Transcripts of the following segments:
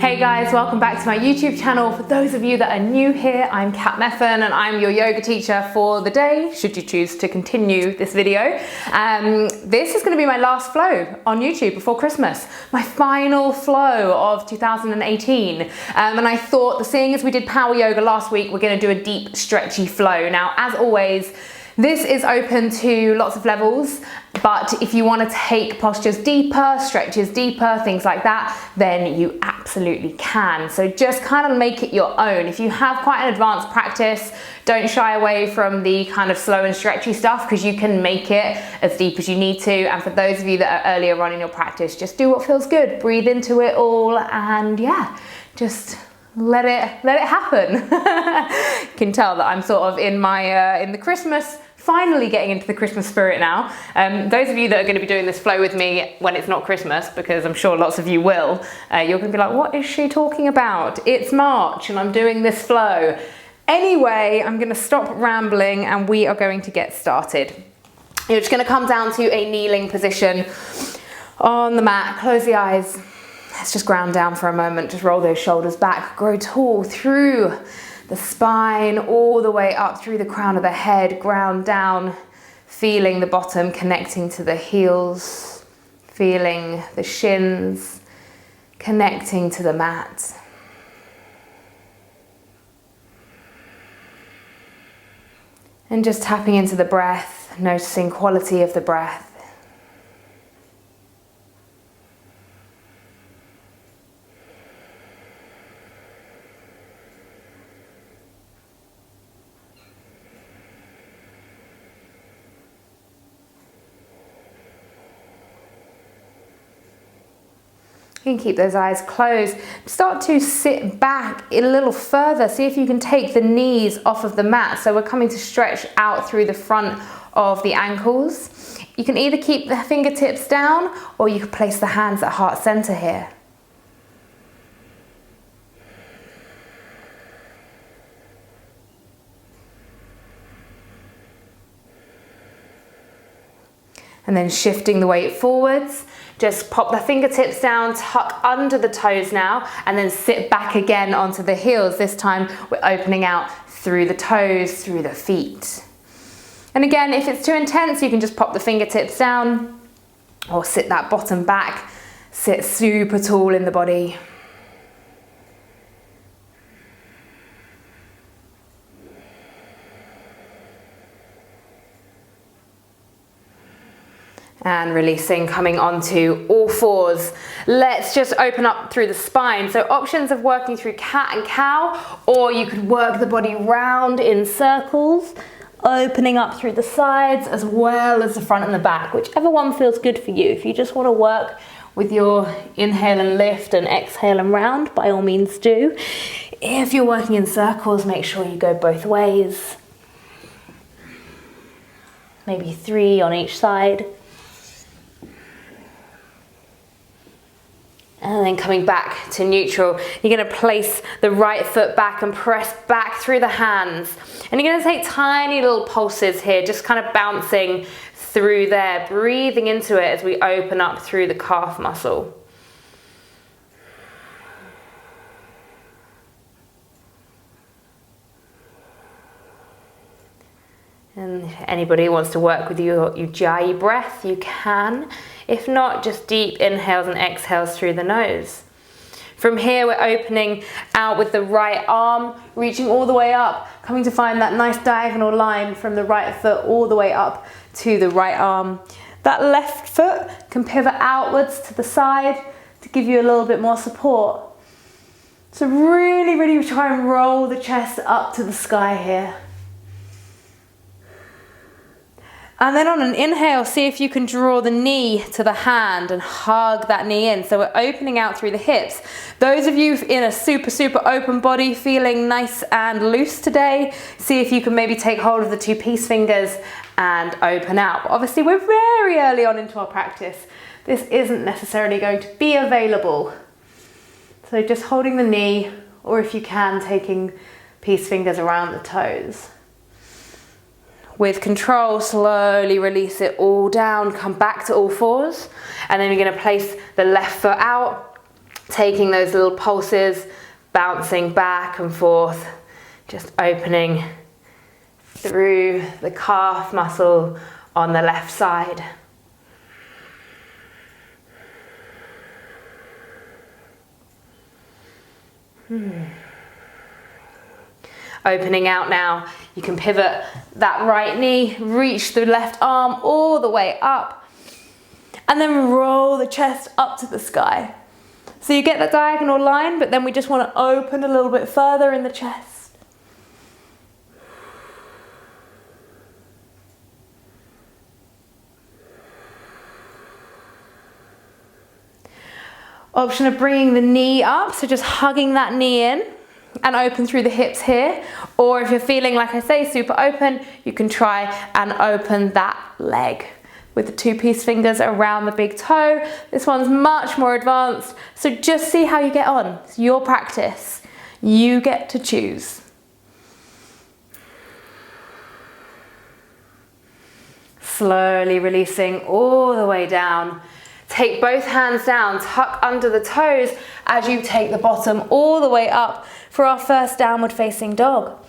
Hey guys, welcome back to my YouTube channel. For those of you that are new here, I'm Meffan and I'm your yoga teacher for the day, should you choose to continue this video. This is going to be my last flow on YouTube before Christmas, my final flow of 2018. And I thought, seeing as we did power yoga last week, we're going to do a deep, stretchy flow. Now, as always, this is open to lots of levels, but if you want to take postures deeper, stretches deeper, things like that, then you absolutely can. So just kind of make it your own. If you have quite an advanced practice, don't shy away from the kind of slow and stretchy stuff, because you can make it as deep as you need to. And for those of you that are earlier on in your practice, just do what feels good. Breathe into it all, and yeah, just let it happen. You can tell that I'm sort of in my in the Christmas, finally getting into the Christmas spirit now. Those of you that are going to be doing this flow with me when it's not Christmas, because I'm sure lots of you will, you're going to be like, what is she talking about? It's March and I'm doing this flow. Anyway, I'm going to stop rambling and we are going to get started. You're just going to come down to a kneeling position on the mat, close the eyes. Let's just ground down for a moment, just roll those shoulders back, grow tall through the spine, all the way up through the crown of the head, ground down, feeling the bottom connecting to the heels, feeling the shins connecting to the mat. And just tapping into the breath, noticing quality of the breath. You can keep those eyes closed. Start to sit back a little further. See if you can take the knees off of the mat. So we're coming to stretch out through the front of the ankles. You can either keep the fingertips down or you can place the hands at heart center here. And then shifting the weight forwards, just pop the fingertips down, tuck under the toes now, and then sit back again onto the heels. This time we're opening out through the toes, through the feet. And again, if it's too intense, you can just pop the fingertips down or sit that bottom back, sit super tall in the body. And releasing, coming onto all fours. Let's just open up through the spine. So options of working through cat and cow, or you could work the body round in circles, opening up through the sides as well as the front and the back, whichever one feels good for you. If you just want to work with your inhale and lift and exhale and round, by all means do. If you're working in circles, make sure you go both ways. Maybe 3 on each side. And then coming back to neutral, you're going to place the right foot back and press back through the hands. And you're going to take tiny little pulses here, just kind of bouncing through there, breathing into it as we open up through the calf muscle. And if anybody wants to work with your Ujjayi breath, you can. If not, just deep inhales and exhales through the nose. From here, we're opening out with the right arm, reaching all the way up, coming to find that nice diagonal line from the right foot all the way up to the right arm. That left foot can pivot outwards to the side to give you a little bit more support. So really, really try and roll the chest up to the sky here. And then on an inhale, see if you can draw the knee to the hand and hug that knee in. So we're opening out through the hips. Those of you in a super, super open body, feeling nice and loose today, see if you can maybe take hold of the 2 peace fingers and open out. But obviously, we're very early on into our practice. This isn't necessarily going to be available. So just holding the knee, or if you can, taking peace fingers around the toes. With control, slowly release it all down, come back to all fours, and then you're going to place the left foot out, taking those little pulses, bouncing back and forth, just opening through the calf muscle on the left side. Opening out now, you can pivot that right knee, reach the left arm all the way up, and then roll the chest up to the sky. So you get that diagonal line, but then we just want to open a little bit further in the chest. Option of bringing the knee up, so just hugging that knee in and open through the hips here. Or if you're feeling, like I say, super open, you can try and open that leg with the 2-piece fingers around the big toe. This one's much more advanced, so just see how you get on. It's your practice. You get to choose. Slowly releasing all the way down. Take both hands down, tuck under the toes as you take the bottom all the way up for our first downward facing dog.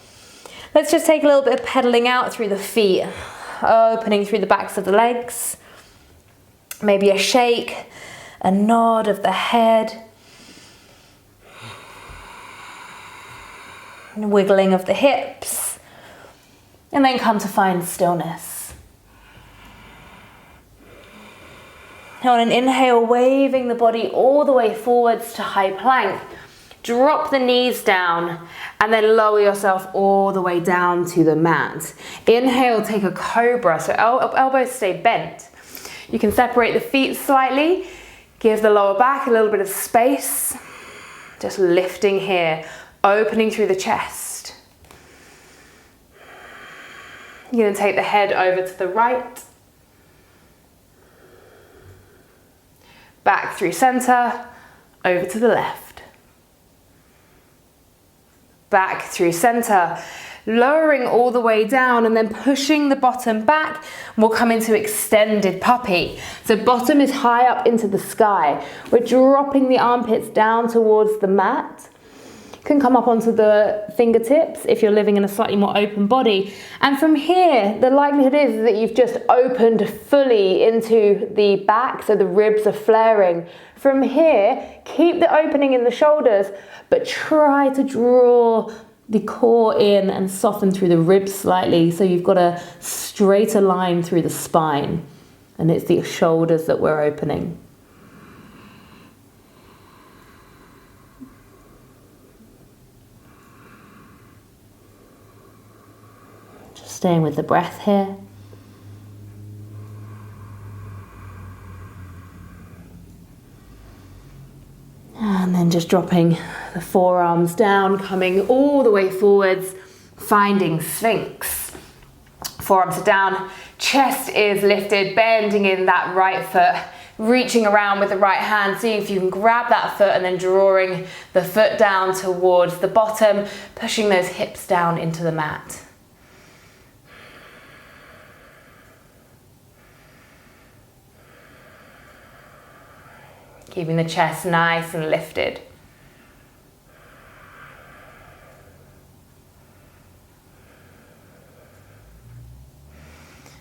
Let's just take a little bit of pedaling out through the feet, opening through the backs of the legs. Maybe a shake, a nod of the head, wiggling of the hips, and then come to find stillness. On an inhale, waving the body all the way forwards to high plank. Drop the knees down and then lower yourself all the way down to the mat. Inhale, take a cobra, so elbows stay bent. You can separate the feet slightly, give the lower back a little bit of space. Just lifting here, opening through the chest. You're going to take the head over to the right. Back through center, over to the left. Back through center, lowering all the way down and then pushing the bottom back. We'll come into extended puppy. So bottom is high up into the sky. We're dropping the armpits down towards the mat. Can come up onto the fingertips if you're living in a slightly more open body. And from here, the likelihood is that you've just opened fully into the back, so the ribs are flaring. From here, keep the opening in the shoulders, but try to draw the core in and soften through the ribs slightly, so you've got a straighter line through the spine. And it's the shoulders that we're opening. Staying with the breath here. And then just dropping the forearms down, coming all the way forwards, finding Sphinx. Forearms are down, chest is lifted, bending in that right foot, reaching around with the right hand, seeing if you can grab that foot and then drawing the foot down towards the bottom, pushing those hips down into the mat. Keeping the chest nice and lifted.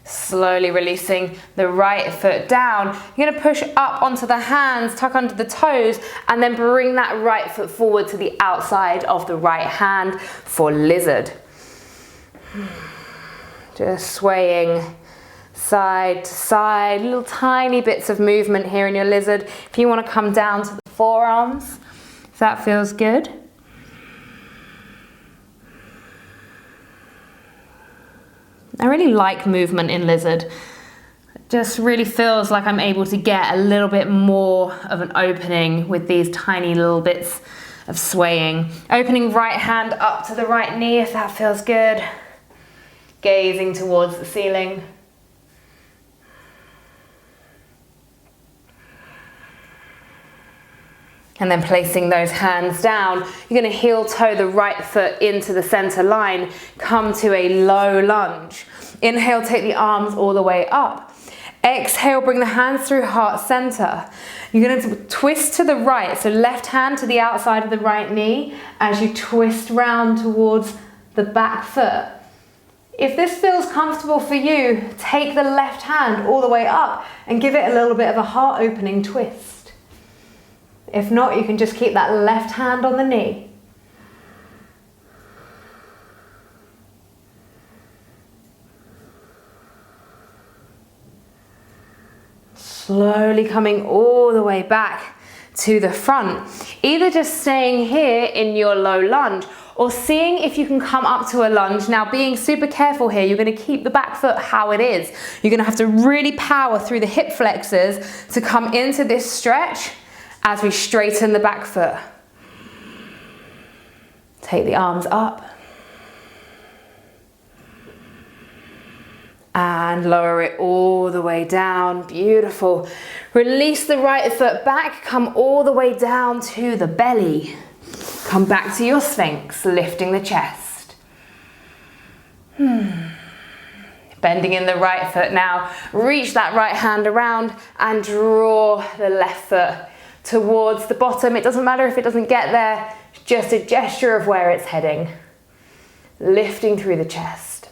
Slowly releasing the right foot down. You're going to push up onto the hands, tuck under the toes, and then bring that right foot forward to the outside of the right hand for lizard. Just swaying side to side, little tiny bits of movement here in your lizard. If you want to come down to the forearms, if that feels good. I really like movement in lizard. It just really feels like I'm able to get a little bit more of an opening with these tiny little bits of swaying. Opening right hand up to the right knee if that feels good. Gazing towards the ceiling. And then placing those hands down, you're going to heel toe the right foot into the center line, come to a low lunge. Inhale, take the arms all the way up. Exhale, bring the hands through heart center. You're going to twist to the right, so left hand to the outside of the right knee as you twist round towards the back foot. If this feels comfortable for you, take the left hand all the way up and give it a little bit of a heart opening twist. If not, you can just keep that left hand on the knee. Slowly coming all the way back to the front. Either just staying here in your low lunge or seeing if you can come up to a lunge. Now, being super careful here, you're going to keep the back foot how it is. You're going to have to really power through the hip flexors to come into this stretch as we straighten the back foot. Take the arms up. And lower it all the way down. Beautiful. Release the right foot back. Come all the way down to the belly. Come back to your Sphinx, lifting the chest. Bending in the right foot now. Reach that right hand around and draw the left foot towards the bottom. It doesn't matter if it doesn't get there. Just a gesture of where it's heading. Lifting through the chest.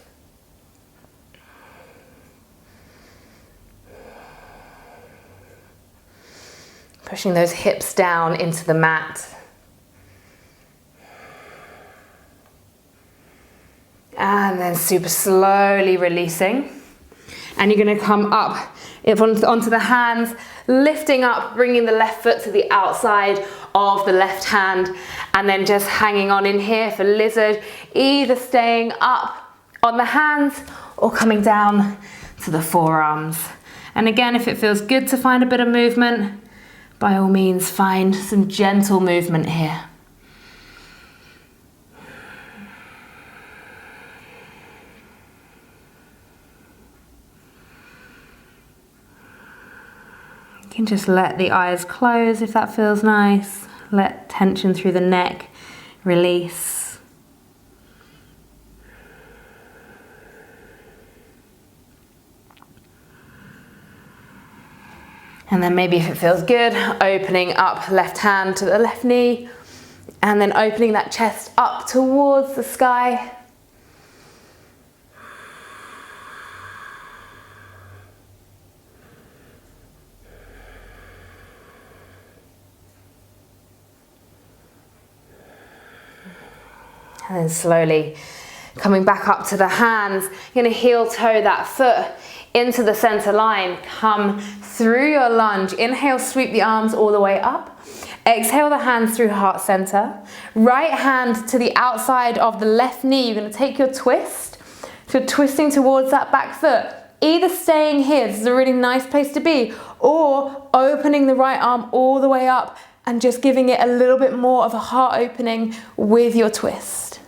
Pushing those hips down into the mat. And then super slowly releasing. And you're going to come up onto the hands, lifting up, bringing the left foot to the outside of the left hand, and then just hanging on in here for lizard, either staying up on the hands or coming down to the forearms. And again, if it feels good to find a bit of movement, by all means, find some gentle movement here. You can just let the eyes close if that feels nice. Let tension through the neck release. And then maybe if it feels good, opening up left hand to the left knee, and then opening that chest up towards the sky. And then slowly coming back up to the hands, you're going to heel toe that foot into the center line. Come through your lunge. Inhale, sweep the arms all the way up. Exhale the hands through heart center. Right hand to the outside of the left knee. You're going to take your twist. So you're twisting towards that back foot. Either staying here, this is a really nice place to be, or opening the right arm all the way up and just giving it a little bit more of a heart opening with your twist.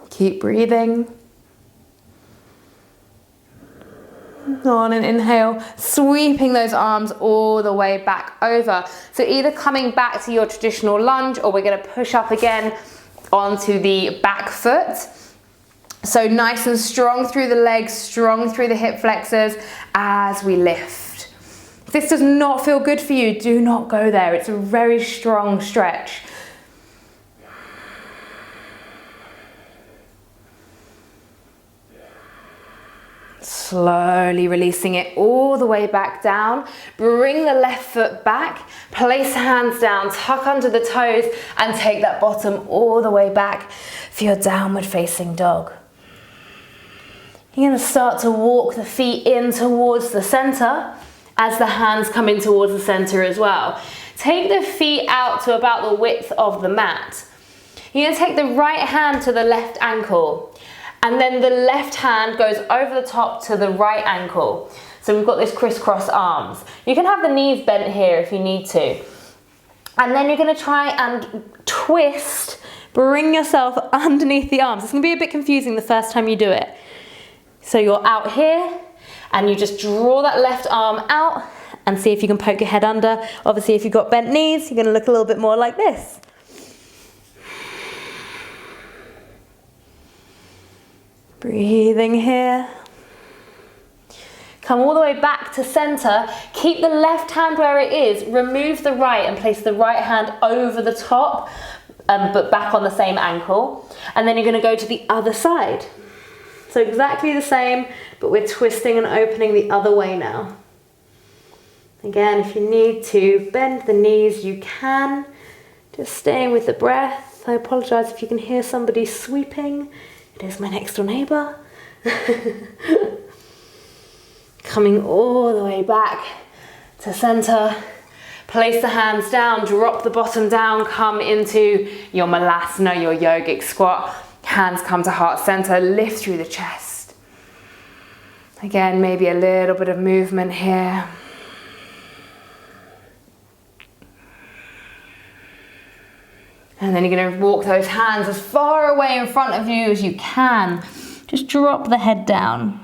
Keep breathing. On an inhale, sweeping those arms all the way back over. So either coming back to your traditional lunge, or we're going to push up again onto the back foot. So nice and strong through the legs, strong through the hip flexors as we lift. If this does not feel good for you, do not go there. It's a very strong stretch. Slowly releasing it all the way back down. Bring the left foot back, place hands down, tuck under the toes, and take that bottom all the way back for your downward facing dog. You're going to start to walk the feet in towards the center as the hands come in towards the center as well. Take the feet out to about the width of the mat. You're going to take the right hand to the left ankle. And then the left hand goes over the top to the right ankle. So we've got this crisscross arms. You can have the knees bent here if you need to. And then you're going to try and twist, bring yourself underneath the arms. It's going to be a bit confusing the first time you do it. So you're out here and you just draw that left arm out and see if you can poke your head under. Obviously, if you've got bent knees, you're going to look a little bit more like this. Breathing here. Come all the way back to center. Keep the left hand where it is. Remove the right and place the right hand over the top, but back on the same ankle. And then you're going to go to the other side. So exactly the same, but we're twisting and opening the other way now. Again, if you need to bend the knees, you can. Just staying with the breath. I apologize if you can hear somebody sweeping. It is my next door neighbor. Coming all the way back to center. Place the hands down, drop the bottom down, come into your malasana, your yogic squat. Hands come to heart center, lift through the chest. Again, maybe a little bit of movement here. And then you're going to walk those hands as far away in front of you as you can. Just drop the head down.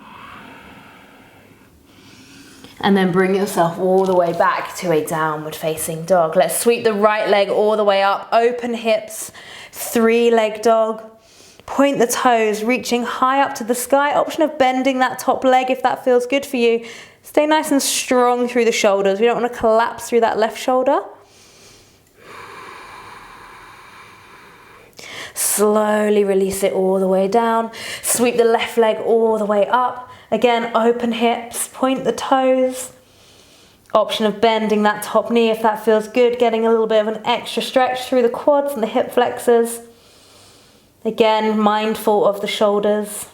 And then bring yourself all the way back to a downward facing dog. Let's sweep the right leg all the way up, open hips, 3-leg dog. Point the toes, reaching high up to the sky. Option of bending that top leg if that feels good for you. Stay nice and strong through the shoulders. We don't want to collapse through that left shoulder. Slowly release it all the way down. Sweep the left leg all the way up. Again, open hips, point the toes. Option of bending that top knee if that feels good. Getting a little bit of an extra stretch through the quads and the hip flexors. Again, mindful of the shoulders.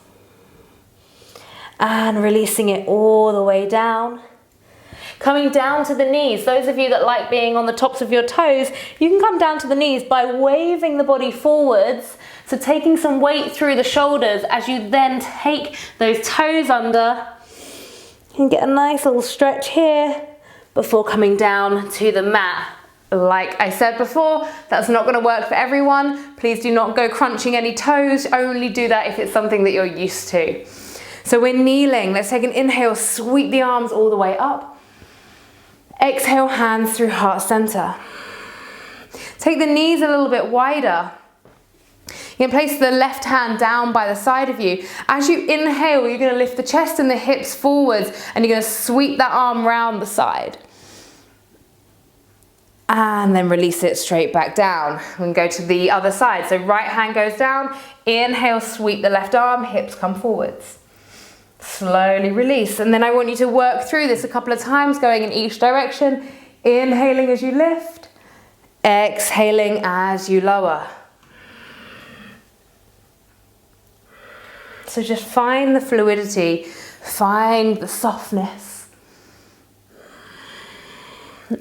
And releasing it all the way down. Coming down to the knees. Those of you that like being on the tops of your toes, you can come down to the knees by waving the body forwards. So taking some weight through the shoulders as you then take those toes under. You can get a nice little stretch here before coming down to the mat. Like I said before, that's not going to work for everyone. Please do not go crunching any toes. Only do that if it's something that you're used to. So we're kneeling. Let's take an inhale, sweep the arms all the way up. Exhale, hands through heart center. Take the knees a little bit wider. You can place the left hand down by the side of you. As you inhale, you're going to lift the chest and the hips forwards and you're going to sweep that arm round the side. And then release it straight back down. We can go to the other side. So right hand goes down, inhale, sweep the left arm, hips come forwards. Slowly release. And then I want you to work through this a couple of times, going in each direction. Inhaling as you lift, exhaling as you lower. So just find the fluidity, find the softness.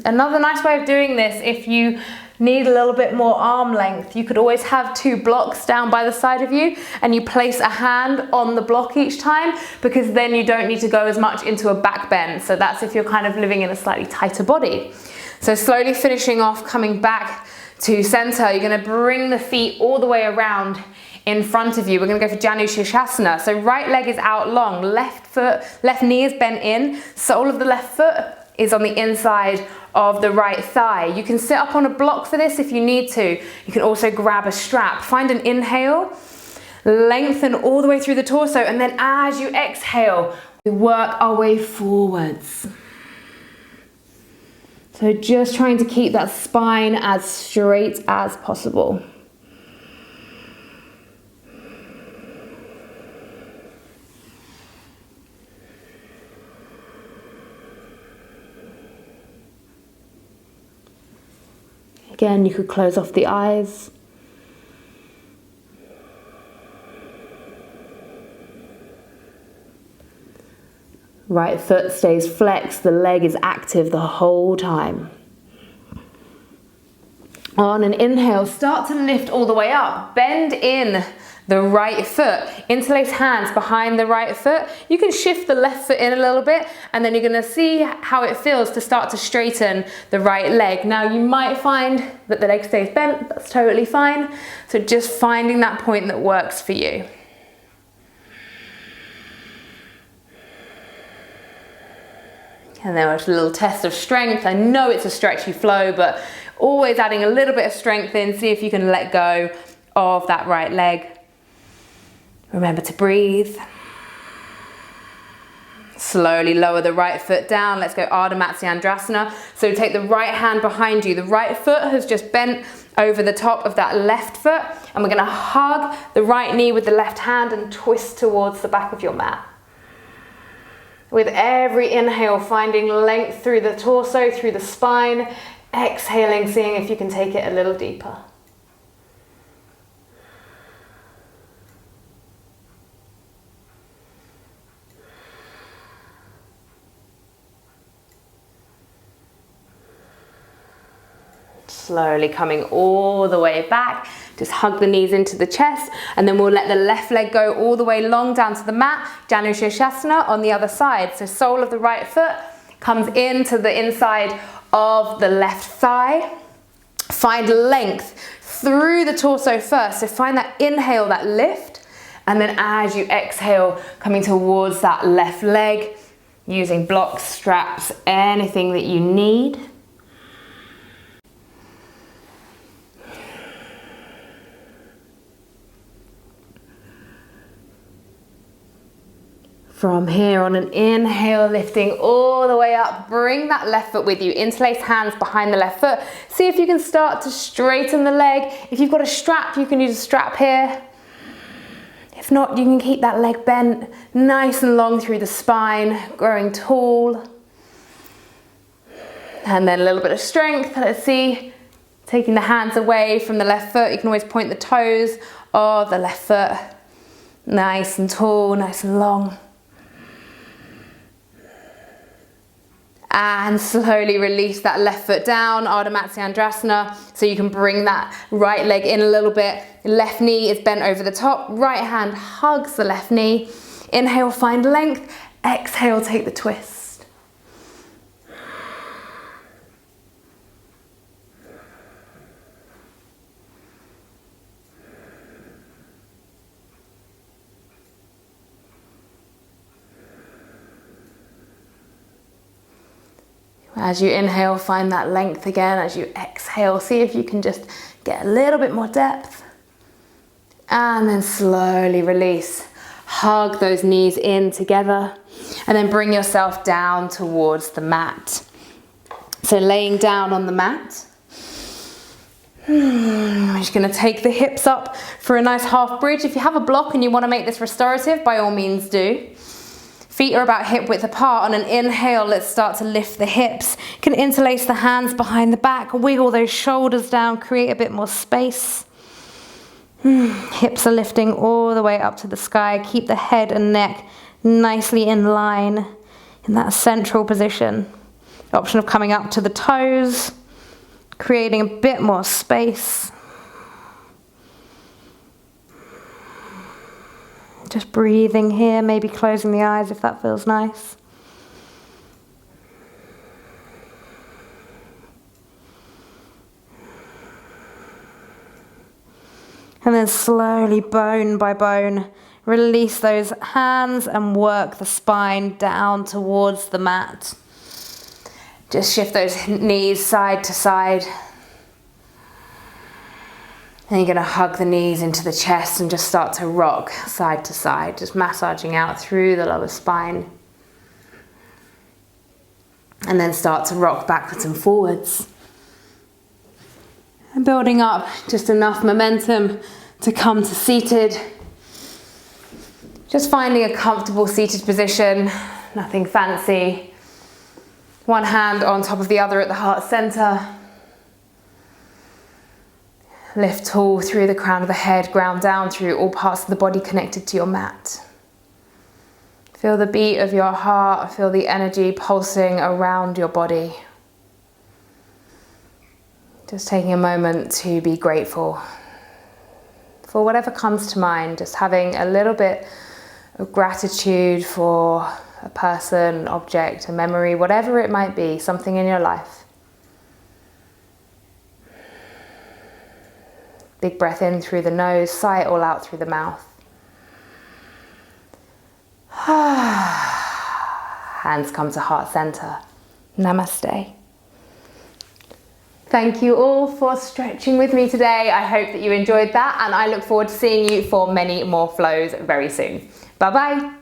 Another nice way of doing this, if you need a little bit more arm length, you could always have 2 blocks down by the side of you and you place a hand on the block each time, because then you don't need to go as much into a back bend. So that's if you're kind of living in a slightly tighter body. So slowly finishing off, coming back to center, you're going to bring the feet all the way around in front of you. We're going to go for Janu Shirshasana. So right leg is out long, left knee is bent in, sole of the left foot is on the inside of the right thigh. You can sit up on a block for this if you need to. You can also grab a strap. Find an inhale, lengthen all the way through the torso, and then as you exhale, we work our way forwards. So just trying to keep that spine as straight as possible. Again, you could close off the eyes. Right foot stays flexed, the leg is active the whole time. On an inhale, start to lift all the way up. Bend in the right foot. Interlace hands behind the right foot. You can shift the left foot in a little bit, and then you're going to see how it feels to start to straighten the right leg. Now you might find that the leg stays bent. That's totally fine. So just finding that point that works for you. And then just a little test of strength. I know it's a stretchy flow, but always adding a little bit of strength in. See if you can let go of that right leg. Remember to breathe. Slowly lower the right foot down. Let's go Ardha Matsyendrasana. So take the right hand behind you. The right foot has just bent over the top of that left foot. And we're going to hug the right knee with the left hand and twist towards the back of your mat. With every inhale, finding length through the torso, through the spine. Exhaling, seeing if you can take it a little deeper. Slowly coming all the way back. Just hug the knees into the chest, and then we'll let the left leg go all the way long down to the mat. Janu Shirshasana on the other side. So sole of the right foot comes into the inside of the left thigh. Find length through the torso first. So find that inhale, that lift, and then as you exhale, coming towards that left leg, using blocks, straps, anything that you need. From here, on an inhale, lifting all the way up, bring that left foot with you. Interlace hands behind the left foot. See if you can start to straighten the leg. If you've got a strap, you can use a strap here. If not, you can keep that leg bent nice and long through the spine, growing tall. And then a little bit of strength. Let's see, taking the hands away from the left foot. You can always point the toes of the left foot. Nice and tall, nice and long. And slowly release that left foot down, Ardha Matsyendrasana, so you can bring that right leg in a little bit. Left knee is bent over the top, right hand hugs the left knee. Inhale, find length. Exhale, take the twist. As you inhale, find that length again. As you exhale, see if you can just get a little bit more depth. And then slowly release. Hug those knees in together. And then bring yourself down towards the mat. So laying down on the mat. I'm just going to take the hips up for a nice half bridge. If you have a block and you want to make this restorative, by all means do. Feet are about hip width apart. On an inhale, let's start to lift the hips. You can interlace the hands behind the back, wiggle those shoulders down, create a bit more space. Hips are lifting all the way up to the sky. Keep the head and neck nicely in line in that central position. Option of coming up to the toes, creating a bit more space. Just breathing here, maybe closing the eyes if that feels nice. And then slowly, bone by bone, release those hands and work the spine down towards the mat. Just shift those knees side to side. And you're going to hug the knees into the chest and just start to rock side to side, just massaging out through the lower spine. And then start to rock backwards and forwards. And building up just enough momentum to come to seated. Just finding a comfortable seated position, nothing fancy. One hand on top of the other at the heart center. Lift tall through the crown of the head, ground down through all parts of the body connected to your mat. Feel the beat of your heart, feel the energy pulsing around your body. Just taking a moment to be grateful for whatever comes to mind, just having a little bit of gratitude for a person, object, a memory, whatever it might be, something in your life. Big breath in through the nose, sigh it all out through the mouth. Hands come to heart center. Namaste. Thank you all for stretching with me today. I hope that you enjoyed that, and I look forward to seeing you for many more flows very soon. Bye bye.